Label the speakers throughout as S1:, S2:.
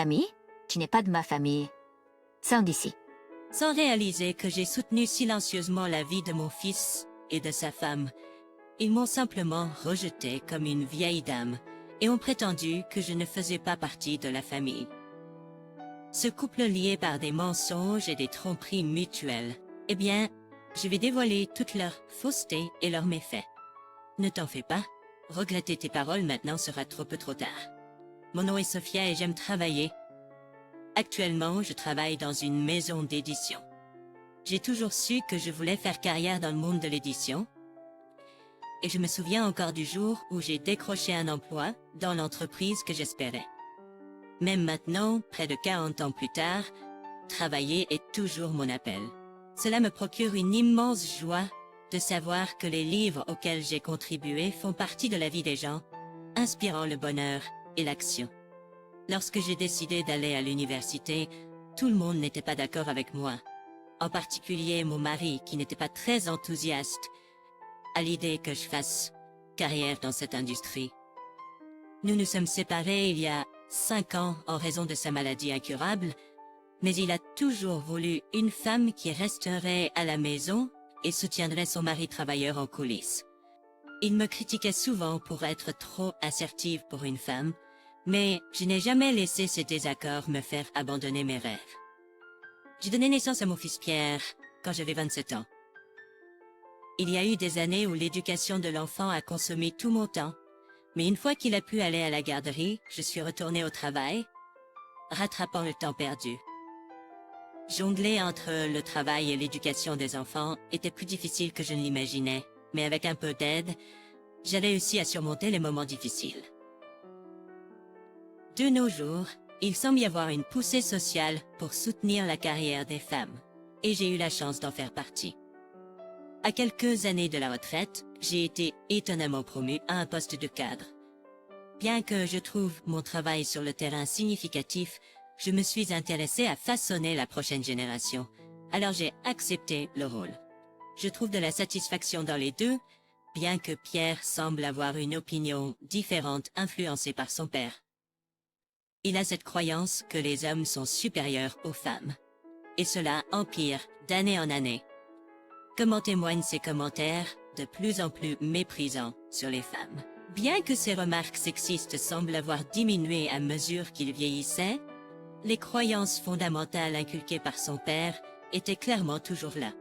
S1: famille? Tu n'es pas de ma famille. Sors d'ici.
S2: Sans réaliser que j'ai soutenu silencieusement la vie de mon fils et de sa femme, ils m'ont simplement rejeté comme une vieille dame et ont prétendu que je ne faisais pas partie de la famille. Ce couple lié par des mensonges et des tromperies mutuelles, eh bien, je vais dévoiler toute leur fausseté et leurs méfaits. Ne t'en fais pas, regretter tes paroles maintenant sera trop tard. Mon nom est Sophia et j'aime travailler. Actuellement, je travaille dans une maison d'édition. J'ai toujours su que je voulais faire carrière dans le monde de l'édition. Et je me souviens encore du jour où j'ai décroché un emploi dans l'entreprise que j'espérais. Même maintenant, près de 40 ans plus tard, travailler est toujours mon appel. Cela me procure une immense joie de savoir que les livres auxquels j'ai contribué font partie de la vie des gens, inspirant le bonheur et l'action. Lorsque j'ai décidé d'aller à l'université, tout le monde n'était pas d'accord avec moi. En particulier mon mari qui n'était pas très enthousiaste à l'idée que je fasse carrière dans cette industrie. Nous nous sommes séparés il y a 5 ans en raison de sa maladie incurable, mais il a toujours voulu une femme qui resterait à la maison et soutiendrait son mari travailleur en coulisses. Il me critiquait souvent pour être trop assertive pour une femme, mais je n'ai jamais laissé ces désaccords me faire abandonner mes rêves. J'ai donné naissance à mon fils Pierre quand j'avais 27 ans. Il y a eu des années où l'éducation de l'enfant a consommé tout mon temps, mais une fois qu'il a pu aller à la garderie, je suis retournée au travail, rattrapant le temps perdu. Jongler entre le travail et l'éducation des enfants était plus difficile que je ne l'imaginais, mais avec un peu d'aide, j'ai réussi à surmonter les moments difficiles. De nos jours, il semble y avoir une poussée sociale pour soutenir la carrière des femmes, et j'ai eu la chance d'en faire partie. À quelques années de la retraite, j'ai été étonnamment promue à un poste de cadre. Bien que je trouve mon travail sur le terrain significatif, je me suis intéressée à façonner la prochaine génération, alors j'ai accepté le rôle. Je trouve de la satisfaction dans les deux, bien que Pierre semble avoir une opinion différente influencée par son père. Il a cette croyance que les hommes sont supérieurs aux femmes, et cela empire d'année en année. Comme en témoignent ses commentaires, de plus en plus méprisants sur les femmes. Bien que ces remarques sexistes semblent avoir diminué à mesure qu'il vieillissait, les croyances fondamentales inculquées par son père étaient clairement toujours là.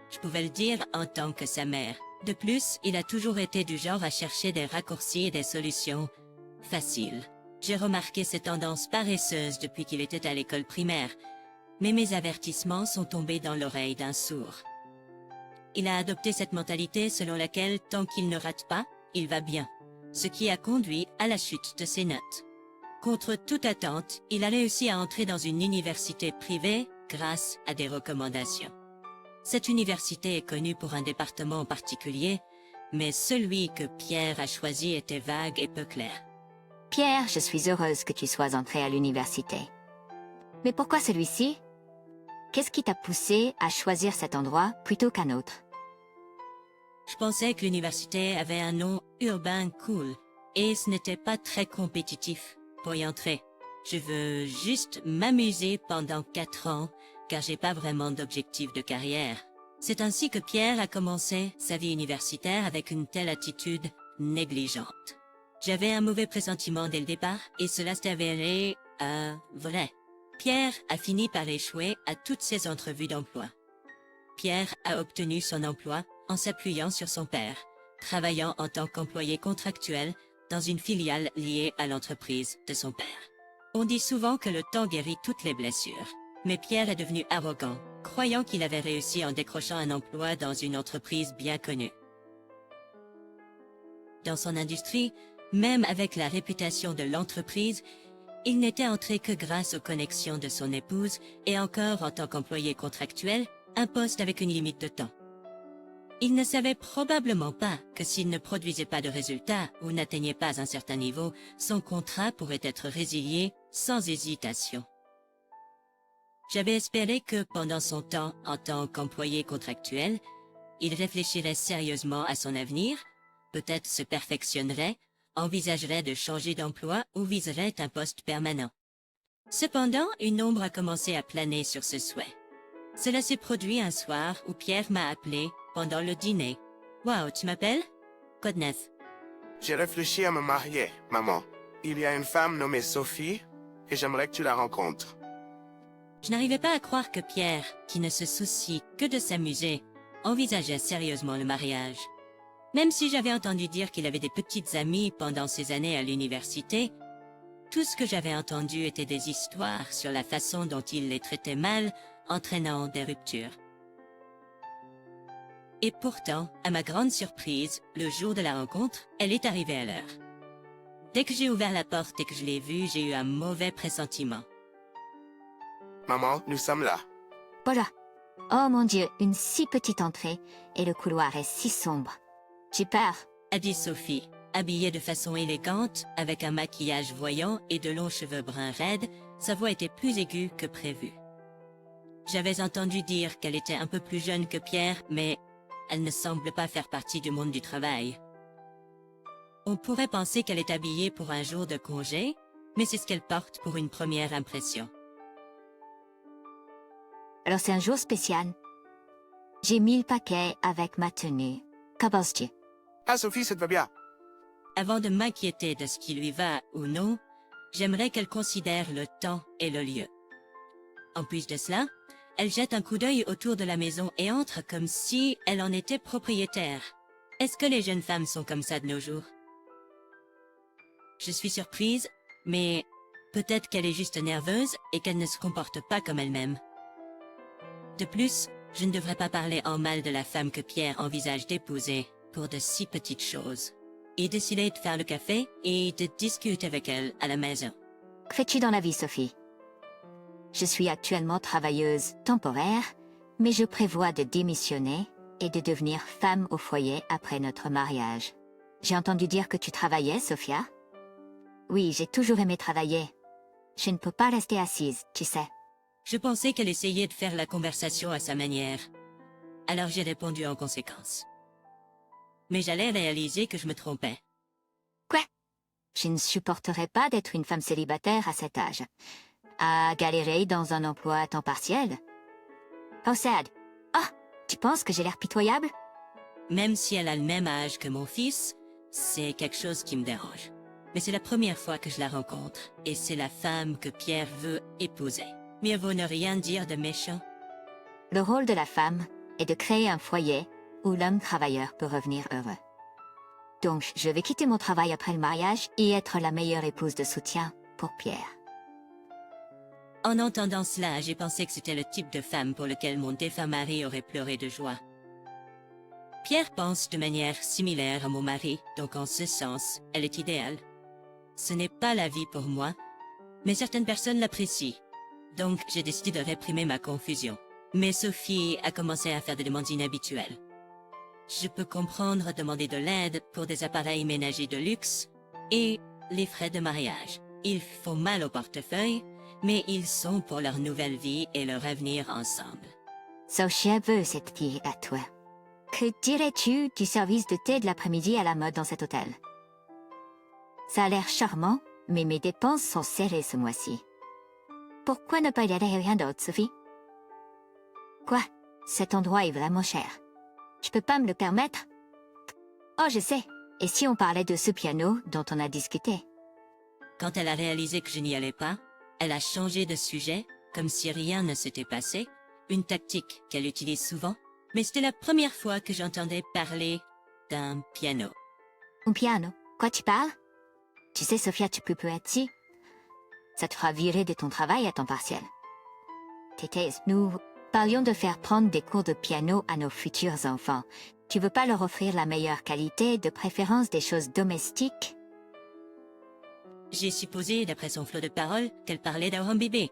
S2: Je pouvais le dire en tant que sa mère. De plus, il a toujours été du genre à chercher des raccourcis et des solutions faciles. J'ai remarqué ces tendances paresseuses depuis qu'il était à l'école primaire, mais mes avertissements sont tombés dans l'oreille d'un sourd. Il a adopté cette mentalité selon laquelle tant qu'il ne rate pas, il va bien, ce qui a conduit à la chute de ses notes. Contre toute attente, il a réussi à entrer dans une université privée grâce à des recommandations. Cette université est connue pour un département en particulier, mais celui que Pierre a choisi était vague et peu clair.
S1: Pierre, je suis heureuse que tu sois entré à l'université. Mais pourquoi celui-ci? Qu'est-ce qui t'a poussé à choisir cet endroit plutôt qu'un autre?
S2: Je pensais que l'université avait un nom urbain cool, et ce n'était pas très compétitif pour y entrer. Je veux juste m'amuser pendant 4 ans, car j'ai pas vraiment d'objectif de carrière. C'est ainsi que Pierre a commencé sa vie universitaire avec une telle attitude négligente. J'avais un mauvais pressentiment dès le départ, et cela s'est avéré, vrai. Pierre a fini par échouer à toutes ses entrevues d'emploi. Pierre a obtenu son emploi en s'appuyant sur son père, travaillant en tant qu'employé contractuel dans une filiale liée à l'entreprise de son père. On dit souvent que le temps guérit toutes les blessures, mais Pierre est devenu arrogant, croyant qu'il avait réussi en décrochant un emploi dans une entreprise bien connue. Dans son industrie, même avec la réputation de l'entreprise, il n'était entré que grâce aux connexions de son épouse et encore en tant qu'employé contractuel, un poste avec une limite de temps. Il ne savait probablement pas que s'il ne produisait pas de résultats ou n'atteignait pas un certain niveau, son contrat pourrait être résilié sans hésitation. J'avais espéré que pendant son temps en tant qu'employé contractuel, il réfléchirait sérieusement à son avenir, peut-être se perfectionnerait, envisagerait de changer d'emploi ou viserait un poste permanent. Cependant, une ombre a commencé à planer sur ce souhait. Cela s'est produit un soir où Pierre m'a appelé pendant le dîner. « Wow, tu m'appelles? Quoi de neuf? »
S3: J'ai réfléchi à me marier, maman. Il y a une femme nommée Sophie, et j'aimerais que tu la rencontres.
S2: Je n'arrivais pas à croire que Pierre, qui ne se soucie que de s'amuser, envisageait sérieusement le mariage. Même si j'avais entendu dire qu'il avait des petites amies pendant ses années à l'université, tout ce que j'avais entendu était des histoires sur la façon dont il les traitait mal, entraînant des ruptures. Et pourtant, à ma grande surprise, le jour de la rencontre, elle est arrivée à l'heure. Dès que j'ai ouvert la porte et que je l'ai vue, j'ai eu un mauvais pressentiment.
S3: Maman, nous sommes là.
S1: Voilà. Oh mon Dieu, une si petite entrée, et le couloir est si sombre. J'ai peur.
S2: A dit Sophie, habillée de façon élégante, avec un maquillage voyant et de longs cheveux bruns raides, sa voix était plus aiguë que prévu. J'avais entendu dire qu'elle était un peu plus jeune que Pierre, mais elle ne semble pas faire partie du monde du travail. On pourrait penser qu'elle est habillée pour un jour de congé, mais c'est ce qu'elle porte pour une première impression.
S1: Alors c'est un jour spécial. J'ai mis le paquet avec ma tenue. Qu'en penses-tu?
S3: Ah, Sophie, ça te va bien.
S2: Avant de m'inquiéter de ce qui lui va ou non, j'aimerais qu'elle considère le temps et le lieu. En plus de cela, elle jette un coup d'œil autour de la maison et entre comme si elle en était propriétaire. Est-ce que les jeunes femmes sont comme ça de nos jours? Je suis surprise, mais peut-être qu'elle est juste nerveuse et qu'elle ne se comporte pas comme elle-même. De plus, je ne devrais pas parler en mal de la femme que Pierre envisage d'épouser pour de si petites choses. Il décidait de faire le café et de discuter avec elle à la maison.
S1: Que fais-tu dans la vie, Sophie? Je suis actuellement travailleuse temporaire, mais je prévois de démissionner et de devenir femme au foyer après notre mariage. J'ai entendu dire que tu travaillais, Sophia? Oui, j'ai toujours aimé travailler. Je ne peux pas rester assise, tu sais.
S2: Je pensais qu'elle essayait de faire la conversation à sa manière. Alors j'ai répondu en conséquence. Mais j'allais réaliser que je me trompais.
S1: Quoi? Je ne supporterais pas d'être une femme célibataire à cet âge. À galérer dans un emploi à temps partiel. Oh, sad. Oh, tu penses que j'ai l'air pitoyable?
S2: Même si elle a le même âge que mon fils, c'est quelque chose qui me dérange. Mais c'est la première fois que je la rencontre, et c'est la femme que Pierre veut épouser. Mieux vaut ne rien dire de méchant.
S1: Le rôle de la femme est de créer un foyer où l'homme travailleur peut revenir heureux. Donc, je vais quitter mon travail après le mariage et être la meilleure épouse de soutien pour Pierre.
S2: En entendant cela, j'ai pensé que c'était le type de femme pour lequel mon défunt mari aurait pleuré de joie. Pierre pense de manière similaire à mon mari, donc en ce sens, elle est idéale. Ce n'est pas la vie pour moi, mais certaines personnes l'apprécient. Donc, j'ai décidé de réprimer ma confusion. Mais Sophie a commencé à faire des demandes inhabituelles. Je peux comprendre demander de l'aide pour des appareils ménagers de luxe et les frais de mariage. Ils font mal au portefeuille, mais ils sont pour leur nouvelle vie et leur avenir ensemble.
S1: Sophia veut cette fille à toi. Que dirais-tu du service de thé de l'après-midi à la mode dans cet hôtel? Ça a l'air charmant, mais mes dépenses sont serrées ce mois-ci. Pourquoi ne pas y aller rien d'autre, Sophie? Quoi? Cet endroit est vraiment cher. Je peux pas me le permettre? Oh, je sais. Et si on parlait de ce piano dont on a discuté?
S2: Quand elle a réalisé que je n'y allais pas, elle a changé de sujet, comme si rien ne s'était passé, une tactique qu'elle utilise souvent, mais c'était la première fois que j'entendais parler d'un piano.
S1: Un piano? Quoi tu parles? Tu sais, Sophia, tu peux être si. Ça te fera virer de ton travail à temps partiel. Tété, nous parlions de faire prendre des cours de piano à nos futurs enfants. Tu veux pas leur offrir la meilleure qualité, de préférence des choses domestiques?
S2: J'ai supposé, d'après son flot de paroles, qu'elle parlait d'avoir un bébé.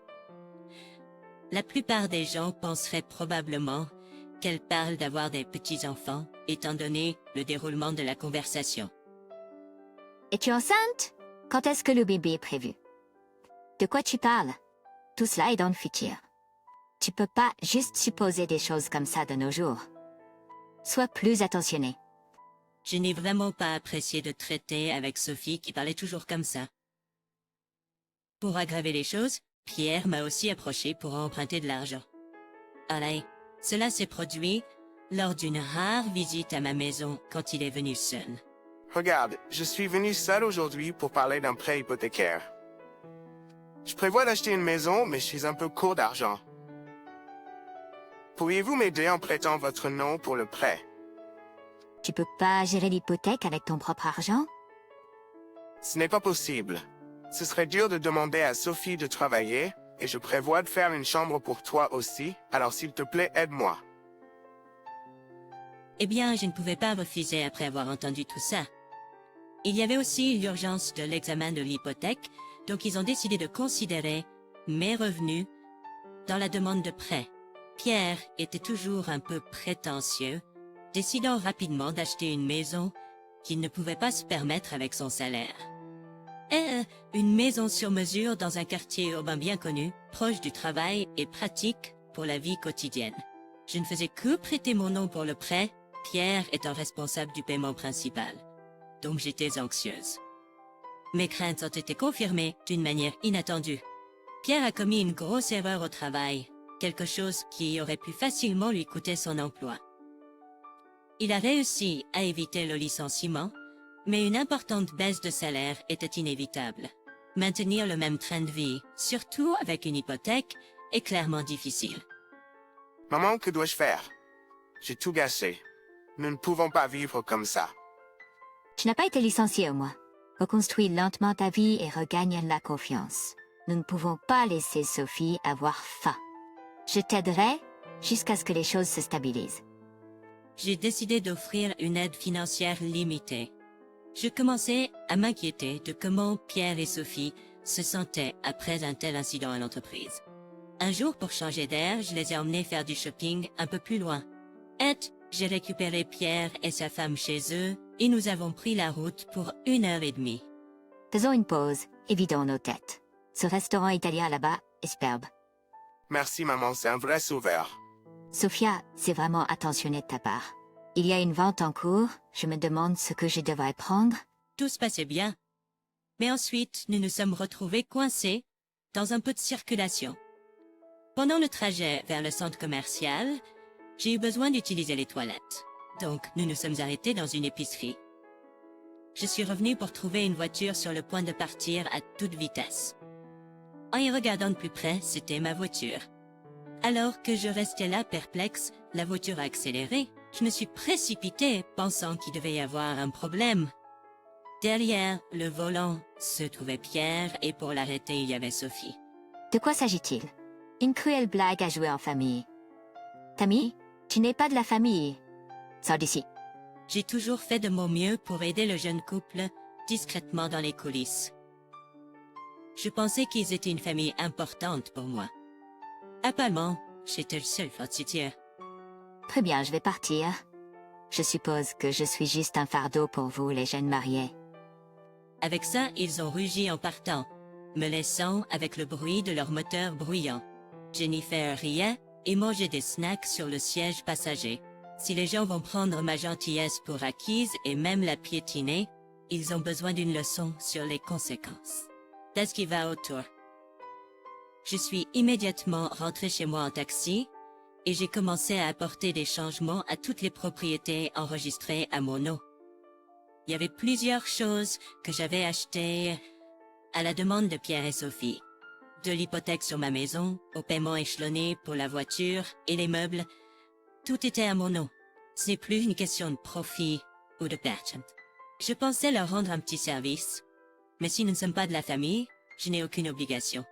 S2: La plupart des gens penseraient probablement qu'elle parle d'avoir des petits-enfants, étant donné le déroulement de la conversation.
S1: Es-tu enceinte? Quand est-ce que le bébé est prévu? De quoi tu parles? Tout cela est dans le futur. Tu peux pas juste supposer des choses comme ça de nos jours. Sois plus attentionné.
S2: Je n'ai vraiment pas apprécié de traiter avec Sophie qui parlait toujours comme ça. Pour aggraver les choses, Pierre m'a aussi approché pour emprunter de l'argent. Allez, cela s'est produit lors d'une rare visite à ma maison quand il est venu seul.
S3: Regarde, je suis venu seul aujourd'hui pour parler d'un prêt hypothécaire. Je prévois d'acheter une maison, mais je suis un peu court d'argent. Pourriez-vous m'aider en prêtant votre nom pour le prêt?
S1: Tu peux pas gérer l'hypothèque avec ton propre argent?
S3: Ce n'est pas possible. Ce serait dur de demander à Sophie de travailler, et je prévois de faire une chambre pour toi aussi, alors s'il te plaît, aide-moi.
S2: Eh bien, je ne pouvais pas refuser après avoir entendu tout ça. Il y avait aussi l'urgence de l'examen de l'hypothèque, donc ils ont décidé de considérer mes revenus dans la demande de prêt. Pierre était toujours un peu prétentieux, décidant rapidement d'acheter une maison qu'il ne pouvait pas se permettre avec son salaire. Et une maison sur mesure dans un quartier urbain bien connu, proche du travail et pratique pour la vie quotidienne. Je ne faisais que prêter mon nom pour le prêt, Pierre étant responsable du paiement principal. Donc j'étais anxieuse. Mes craintes ont été confirmées d'une manière inattendue. Pierre a commis une grosse erreur au travail, quelque chose qui aurait pu facilement lui coûter son emploi. Il a réussi à éviter le licenciement, mais une importante baisse de salaire était inévitable. Maintenir le même train de vie, surtout avec une hypothèque, est clairement difficile.
S3: Maman, que dois-je faire? J'ai tout gâché. Nous ne pouvons pas vivre comme ça.
S1: Tu n'as pas été licencié au moins. Reconstruis lentement ta vie et regagne la confiance. Nous ne pouvons pas laisser Sophie avoir faim. Je t'aiderai jusqu'à ce que les choses se stabilisent.
S2: J'ai décidé d'offrir une aide financière limitée. Je commençais à m'inquiéter de comment Pierre et Sophie se sentaient après un tel incident à l'entreprise. Un jour, pour changer d'air, je les ai emmenés faire du shopping un peu plus loin. Et j'ai récupéré Pierre et sa femme chez eux et nous avons pris la route pour 1h30.
S1: Faisons une pause et vidons nos têtes. Ce restaurant italien là-bas est superbe.
S3: Merci maman, c'est un vrai sauveur.
S1: Sophia, c'est vraiment attentionné de ta part. Il y a une vente en cours, je me demande ce que je devrais prendre.
S2: Tout se passait bien. Mais ensuite, nous nous sommes retrouvés coincés dans un peu de circulation. Pendant le trajet vers le centre commercial, j'ai eu besoin d'utiliser les toilettes. Donc, nous nous sommes arrêtés dans une épicerie. Je suis revenu pour trouver une voiture sur le point de partir à toute vitesse. En y regardant de plus près, c'était ma voiture. Alors que je restais là perplexe, la voiture a accéléré. Je me suis précipitée, pensant qu'il devait y avoir un problème. Derrière le volant se trouvait Pierre et pour l'arrêter, il y avait Sophie.
S1: De quoi s'agit-il? Une cruelle blague à jouer en famille. Tammy, tu n'es pas de la famille. Sors d'ici.
S2: J'ai toujours fait de mon mieux pour aider le jeune couple discrètement dans les coulisses. Je pensais qu'ils étaient une famille importante pour moi. Apparemment, j'étais le seul fortitier.
S1: Très bien, je vais partir. Je suppose que je suis juste un fardeau pour vous, les jeunes mariés.
S2: Avec ça, ils ont rugi en partant, me laissant avec le bruit de leur moteur bruyant. Jennifer riait et mangeait des snacks sur le siège passager. Si les gens vont prendre ma gentillesse pour acquise et même la piétiner, ils ont besoin d'une leçon sur les conséquences. C'est ce qui va autour. Je suis immédiatement rentré chez moi en taxi et j'ai commencé à apporter des changements à toutes les propriétés enregistrées à mon nom. Il y avait plusieurs choses que j'avais achetées à la demande de Pierre et Sophie. De l'hypothèque sur ma maison, au paiement échelonné pour la voiture et les meubles. Tout était à mon nom. Ce n'est plus une question de profit ou de perte. Je pensais leur rendre un petit service. Mais si nous ne sommes pas de la famille, je n'ai aucune obligation.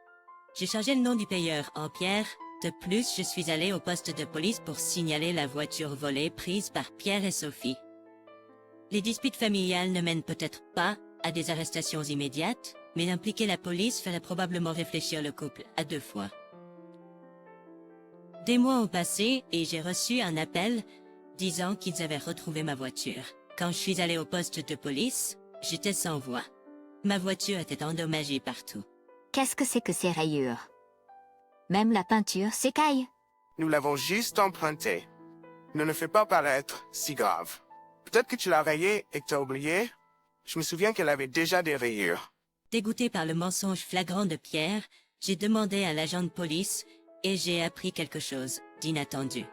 S2: J'ai changé le nom du payeur en Pierre. De plus, je suis allé au poste de police pour signaler la voiture volée prise par Pierre et Sophie. Les disputes familiales ne mènent peut-être pas à des arrestations immédiates, mais impliquer la police ferait probablement réfléchir le couple à 2 fois. Des mois ont passé et j'ai reçu un appel disant qu'ils avaient retrouvé ma voiture. Quand je suis allé au poste de police, j'étais sans voix. Ma voiture était endommagée partout.
S1: Qu'est-ce que c'est que ces rayures? Même la peinture s'écaille.
S3: Nous l'avons juste emprunté. Ne le fais pas paraître si grave. Peut-être que tu l'as rayée et que tu as oublié. Je me souviens qu'elle avait déjà des rayures.
S2: Dégoûté par le mensonge flagrant de Pierre, j'ai demandé à l'agent de police et j'ai appris quelque chose d'inattendu.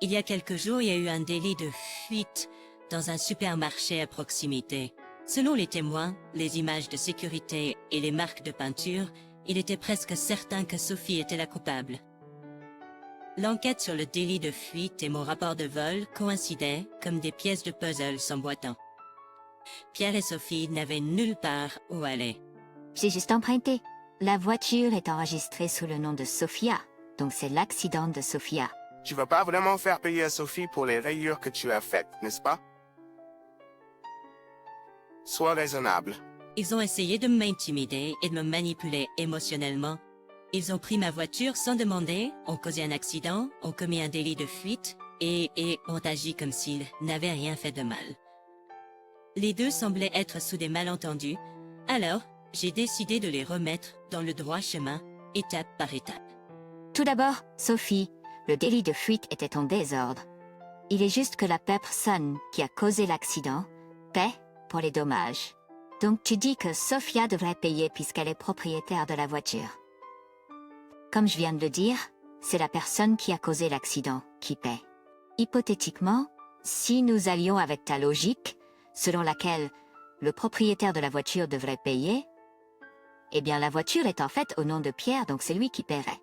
S2: Il y a quelques jours, il y a eu un délit de fuite dans un supermarché à proximité. Selon les témoins, les images de sécurité et les marques de peinture, il était presque certain que Sophie était la coupable. L'enquête sur le délit de fuite et mon rapport de vol coïncidaient comme des pièces de puzzle s'emboîtant. Pierre et Sophie n'avaient nulle part où aller.
S1: J'ai juste emprunté. La voiture est enregistrée sous le nom de Sophia, donc c'est l'accident de Sophia.
S3: Tu vas pas vraiment faire payer à Sophie pour les rayures que tu as faites, n'est-ce pas? Sois raisonnable.
S2: Ils ont essayé de m'intimider et de me manipuler émotionnellement. Ils ont pris ma voiture sans demander, ont causé un accident, ont commis un délit de fuite et ont agi comme s'ils n'avaient rien fait de mal. Les deux semblaient être sous des malentendus, alors j'ai décidé de les remettre dans le droit chemin, étape par étape.
S1: Tout d'abord, Sophie, le délit de fuite était en désordre. Il est juste que la personne qui a causé l'accident paie pour les dommages. Donc tu dis que Sophia devrait payer puisqu'elle est propriétaire de la voiture. Comme je viens de le dire, c'est la personne qui a causé l'accident qui paie. Hypothétiquement, si nous allions avec ta logique, selon laquelle le propriétaire de la voiture devrait payer, eh bien la voiture est en fait au nom de Pierre, donc c'est lui qui paierait.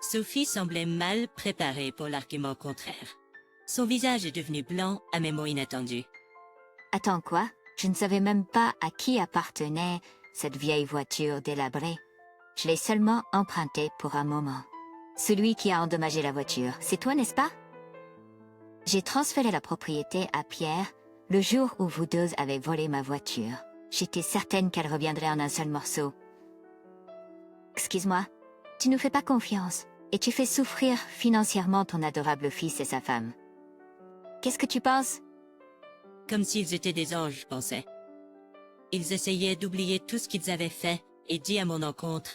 S2: Sophie semblait mal préparée pour l'argument contraire. Son visage est devenu blanc à mes mots inattendus.
S1: Attends quoi? Je ne savais même pas à qui appartenait cette vieille voiture délabrée. Je l'ai seulement empruntée pour un moment. Celui qui a endommagé la voiture, c'est toi, n'est-ce pas? J'ai transféré la propriété à Pierre le jour où vous deux avez volé ma voiture. J'étais certaine qu'elle reviendrait en un seul morceau. Excuse-moi, tu nous fais pas confiance et tu fais souffrir financièrement ton adorable fils et sa femme. Qu'est-ce que tu penses?
S2: Comme s'ils étaient des anges, je pensais. Ils essayaient d'oublier tout ce qu'ils avaient fait et dit à mon encontre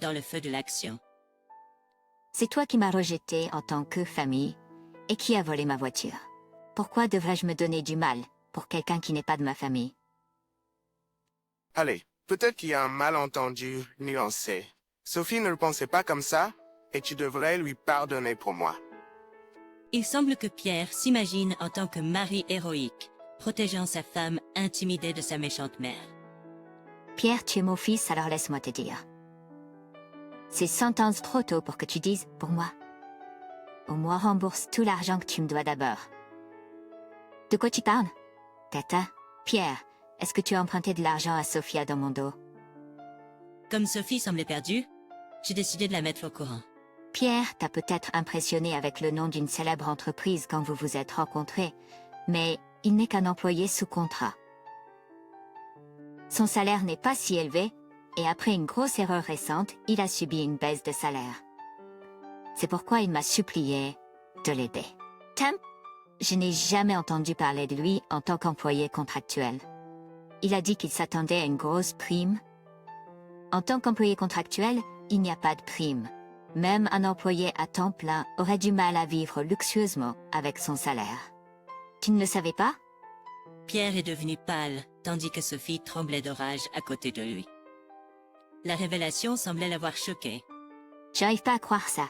S2: dans le feu de l'action.
S1: C'est toi qui m'as rejeté en tant que famille et qui a volé ma voiture. Pourquoi devrais-je me donner du mal pour quelqu'un qui n'est pas de ma famille?
S3: Allez, peut-être qu'il y a un malentendu nuancé. Sophie ne le pensait pas comme ça, et tu devrais lui pardonner pour moi.
S2: Il semble que Pierre s'imagine en tant que mari héroïque, protégeant sa femme intimidée de sa méchante mère.
S1: Pierre, tu es mon fils, alors laisse-moi te dire. C'est 100 ans trop tôt pour que tu dises « pour moi ». Au moins rembourse tout l'argent que tu me dois d'abord. De quoi tu parles? Tata, Pierre, est-ce que tu as emprunté de l'argent à Sophia dans mon dos?
S2: Comme Sophie semblait perdue, j'ai décidé de la mettre au courant.
S1: Pierre t'a peut-être impressionné avec le nom d'une célèbre entreprise quand vous vous êtes rencontrés, mais il n'est qu'un employé sous contrat. Son salaire n'est pas si élevé, et après une grosse erreur récente, il a subi une baisse de salaire. C'est pourquoi il m'a supplié de l'aider. Tam, je n'ai jamais entendu parler de lui en tant qu'employé contractuel. Il a dit qu'il s'attendait à une grosse prime. En tant qu'employé contractuel, il n'y a pas de prime. Même un employé à temps plein aurait du mal à vivre luxueusement avec son salaire. Tu ne le savais pas?
S2: Pierre est devenu pâle, tandis que Sophie tremblait de rage à côté de lui. La révélation semblait l'avoir choqué.
S1: J'arrive pas à croire ça.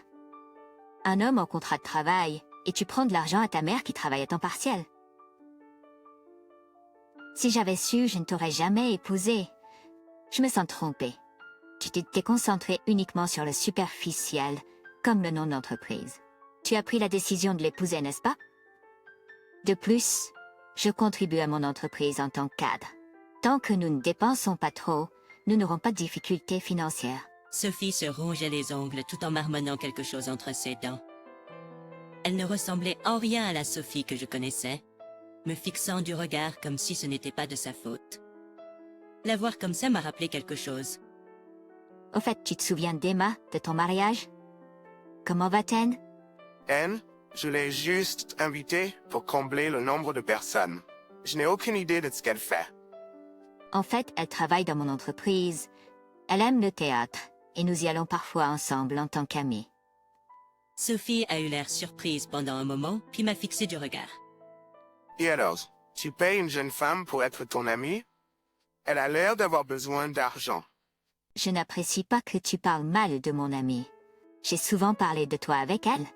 S1: Un homme en contrat de travail, et tu prends de l'argent à ta mère qui travaille à temps partiel. Si j'avais su, je ne t'aurais jamais épousé. Je me sens trompée. Tu t'es concentré uniquement sur le superficiel, comme le nom d'entreprise. Tu as pris la décision de l'épouser, n'est-ce pas? De plus, je contribue à mon entreprise en tant que cadre. Tant que nous ne dépensons pas trop, nous n'aurons pas de difficultés financières.
S2: Sophie se rongeait les ongles tout en marmonnant quelque chose entre ses dents. Elle ne ressemblait en rien à la Sophie que je connaissais, me fixant du regard comme si ce n'était pas de sa faute. La voir comme ça m'a rappelé quelque chose.
S1: Au fait, tu te souviens d'Emma, de ton mariage? Comment va-t-elle?
S3: Anne, je l'ai juste invitée pour combler le nombre de personnes. Je n'ai aucune idée de ce qu'elle fait.
S1: En fait, elle travaille dans mon entreprise. Elle aime le théâtre, et nous y allons parfois ensemble en tant qu'amis.
S2: Sophie a eu l'air surprise pendant un moment, puis m'a fixé du regard.
S3: Et alors, tu payes une jeune femme pour être ton amie? Elle a l'air d'avoir besoin d'argent.
S1: je n'apprécie pas que tu parles mal de mon amie. J'ai souvent parlé de toi avec elle.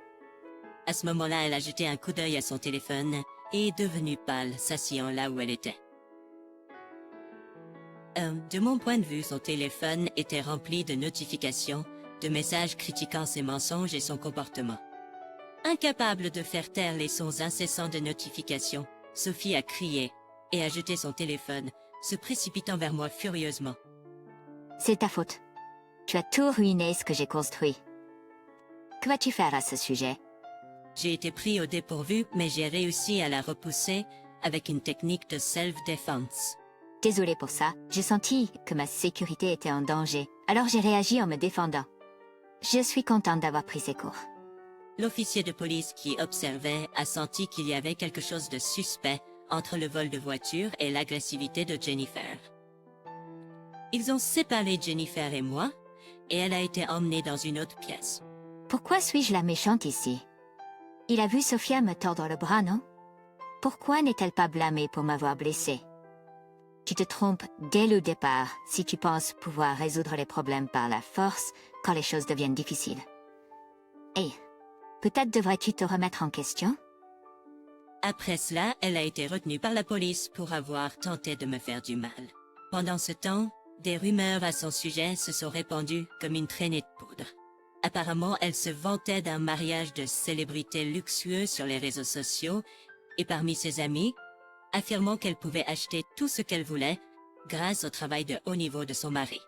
S2: À ce moment-là, elle a jeté un coup d'œil à son téléphone et est devenue pâle, s'asseyant là où elle était. De mon point de vue, son téléphone était rempli de notifications, de messages critiquant ses mensonges et son comportement. Incapable de faire taire les sons incessants de notifications, Sophie a crié et a jeté son téléphone, se précipitant vers moi furieusement.
S1: C'est ta faute. Tu as tout ruiné ce que j'ai construit. Que vas-tu faire à ce sujet?
S2: J'ai été pris au dépourvu, mais j'ai réussi à la repousser avec une technique de self-défense.
S1: Désolée pour ça, j'ai senti que ma sécurité était en danger, alors j'ai réagi en me défendant. Je suis contente d'avoir pris ces cours.
S2: L'officier de police qui observait a senti qu'il y avait quelque chose de suspect entre le vol de voiture et l'agressivité de Jennifer. Ils ont séparé Jennifer et moi, et elle a été emmenée dans une autre pièce.
S1: Pourquoi suis-je la méchante ici? Il a vu Sophia me tordre le bras, non? Pourquoi n'est-elle pas blâmée pour m'avoir blessée? Tu te trompes dès le départ si tu penses pouvoir résoudre les problèmes par la force quand les choses deviennent difficiles. Hey, peut-être devrais-tu te remettre en question?
S2: Après cela, elle a été retenue par la police pour avoir tenté de me faire du mal. Pendant ce temps, des rumeurs à son sujet se sont répandues comme une traînée de poudre. Apparemment, elle se vantait d'un mariage de célébrités luxueux sur les réseaux sociaux et parmi ses amis, affirmant qu'elle pouvait acheter tout ce qu'elle voulait grâce au travail de haut niveau de son mari.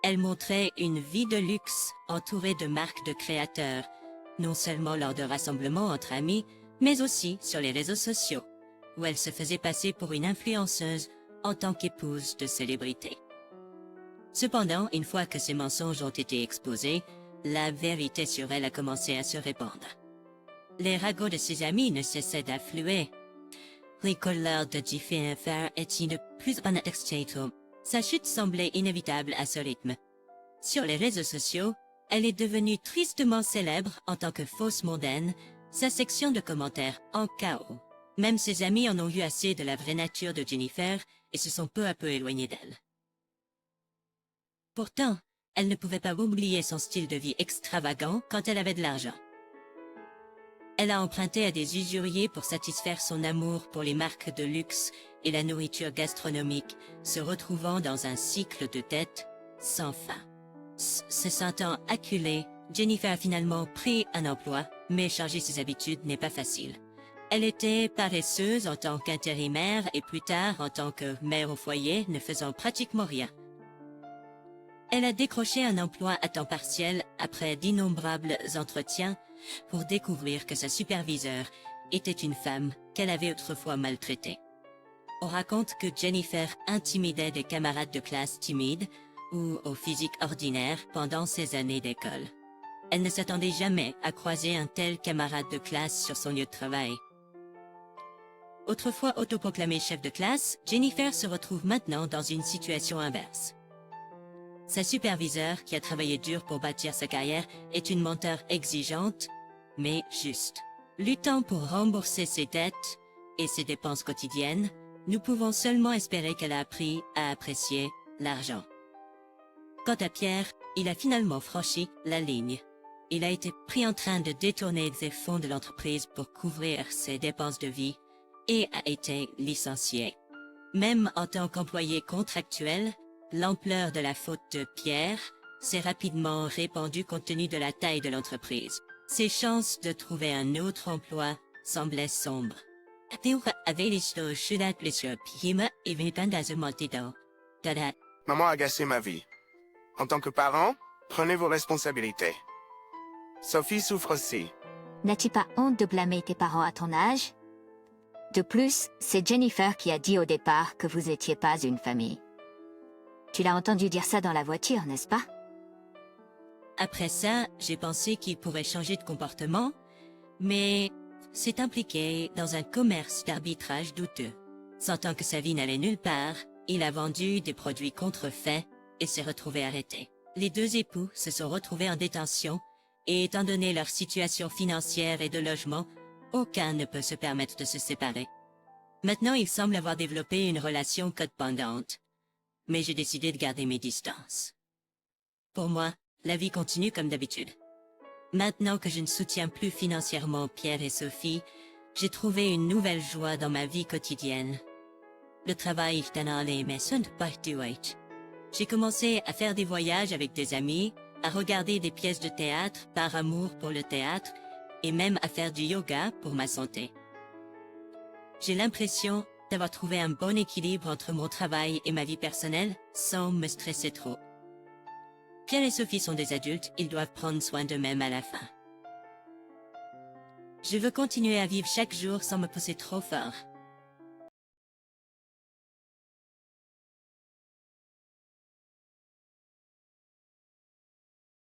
S2: Elle montrait une vie de luxe entourée de marques de créateurs, non seulement lors de rassemblements entre amis, mais aussi sur les réseaux sociaux, où elle se faisait passer pour une influenceuse en tant qu'épouse de célébrité. Cependant, une fois que ces mensonges ont été exposés, la vérité sur elle a commencé à se répandre. Les ragots de ses amis ne cessaient d'affluer. Les couleurs de Jennifer étaient de plus en extrême. Sa chute semblait inévitable à ce rythme. Sur les réseaux sociaux, elle est devenue tristement célèbre en tant que fausse mondaine, sa section de commentaires en chaos. Même ses amis en ont eu assez de la vraie nature de Jennifer et se sont peu à peu éloignés d'elle. Pourtant, elle ne pouvait pas oublier son style de vie extravagant quand elle avait de l'argent. Elle a emprunté à des usuriers pour satisfaire son amour pour les marques de luxe et la nourriture gastronomique, se retrouvant dans un cycle de dettes sans fin. Se sentant acculée, Jennifer a finalement pris un emploi, mais changer ses habitudes n'est pas facile. Elle était paresseuse en tant qu'intérimaire et plus tard en tant que mère au foyer, ne faisant pratiquement rien. Elle a décroché un emploi à temps partiel après d'innombrables entretiens pour découvrir que sa superviseure était une femme qu'elle avait autrefois maltraitée. On raconte que Jennifer intimidait des camarades de classe timides ou au physique ordinaire pendant ses années d'école. Elle ne s'attendait jamais à croiser un tel camarade de classe sur son lieu de travail. Autrefois autoproclamée chef de classe, Jennifer se retrouve maintenant dans une situation inverse. Sa superviseure, qui a travaillé dur pour bâtir sa carrière, est une menteur exigeante, mais juste. Luttant pour rembourser ses dettes et ses dépenses quotidiennes, nous pouvons seulement espérer qu'elle a appris à apprécier l'argent. Quant à Pierre, il a finalement franchi la ligne. Il a été pris en train de détourner des fonds de l'entreprise pour couvrir ses dépenses de vie et a été licencié. Même en tant qu'employé contractuel, l'ampleur de la faute de Pierre s'est rapidement répandue compte tenu de la taille de l'entreprise. Ses chances de trouver un autre emploi semblaient sombres.
S3: Maman a gâché ma vie. En tant que parent, prenez vos responsabilités. Sophie souffre aussi.
S1: N'as-tu pas honte de blâmer tes parents à ton âge? De plus, c'est Jennifer qui a dit au départ que vous n'étiez pas une famille. Tu l'as entendu dire ça dans la voiture, n'est-ce pas?
S2: Après ça, j'ai pensé qu'il pourrait changer de comportement, mais s'est impliqué dans un commerce d'arbitrage douteux. Sentant que sa vie n'allait nulle part, il a vendu des produits contrefaits et s'est retrouvé arrêté. Les deux époux se sont retrouvés en détention et étant donné leur situation financière et de logement, aucun ne peut se permettre de se séparer. Maintenant, ils semblent avoir développé une relation codépendante. mais j'ai décidé de garder mes distances. Pour moi, la vie continue comme d'habitude. Maintenant que je ne soutiens plus financièrement Pierre et Sophie, j'ai trouvé une nouvelle joie dans ma vie quotidienne. Le travail est un mais ce n'est pas tout. J'ai commencé à faire des voyages avec des amis, à regarder des pièces de théâtre par amour pour le théâtre, et même à faire du yoga pour ma santé. J'ai l'impression d'avoir trouvé un bon équilibre entre mon travail et ma vie personnelle sans me stresser trop. Pierre et Sophie sont des adultes, ils doivent prendre soin d'eux-mêmes à la fin. Je veux continuer à vivre chaque jour sans me pousser trop fort.